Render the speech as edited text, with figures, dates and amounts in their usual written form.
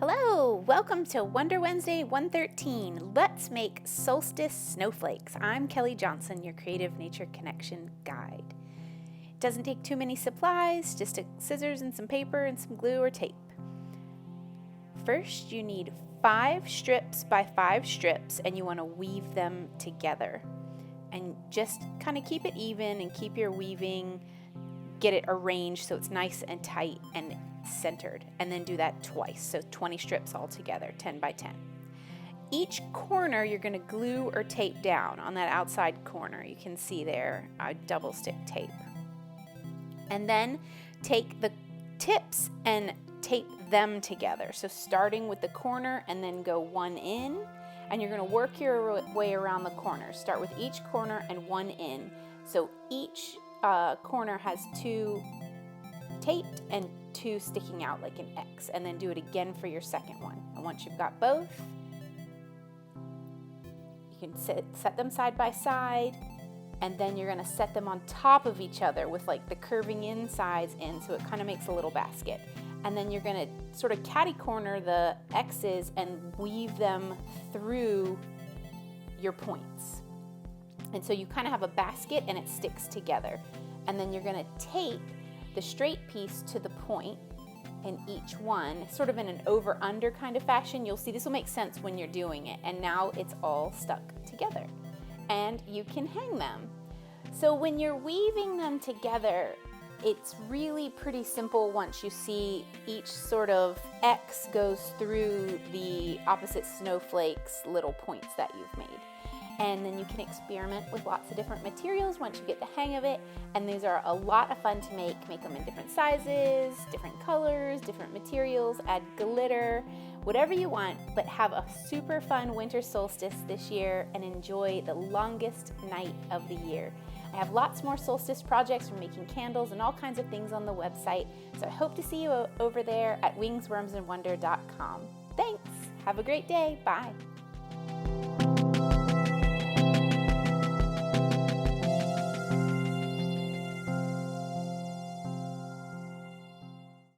Hello, welcome to Wonder Wednesday 113. Let's make Solstice Snowflakes. I'm Kelly Johnson, your Creative Nature Connection guide. It doesn't take too many supplies, just scissors and some paper and some glue or tape. First, you need 5 strips by 5 strips, and you want to weave them together. And just kind of keep it even and keep your weaving, get it arranged so it's nice and tight and centered, and then do that twice, so 20 strips all together, 10 by 10. Each corner you're going to glue or tape down on that outside corner. You can see there I double stick tape. And then take the tips and tape them together. So starting with the corner and then go one in, and you're going to work your way around the corner. Start with each corner and one in. So each corner has 2 taped and 2 sticking out like an X, and then do it again for your second one. And once you've got both, you can set them side by side, and then you're going to set them on top of each other with like the curving insides in, so it kind of makes a little basket. And then you're going to sort of catty corner the X's and weave them through your points. And so you kind of have a basket and it sticks together. And then you're going to tape the straight piece to the point in each one, sort of in an over-under kind of fashion. You'll see this will make sense when you're doing it. And now it's all stuck together. And you can hang them. So when you're weaving them together, it's really pretty simple once you see each sort of X goes through the opposite snowflakes little points that you've made. And then you can experiment with lots of different materials once you get the hang of it. And these are a lot of fun to make. Make them in different sizes, different colors, different materials, add glitter, whatever you want, but have a super fun winter solstice this year and enjoy the longest night of the year. I have lots more solstice projects for making candles and all kinds of things on the website. So I hope to see you over there at wingswormsandwonder.com. Thanks. Have a great day. Bye.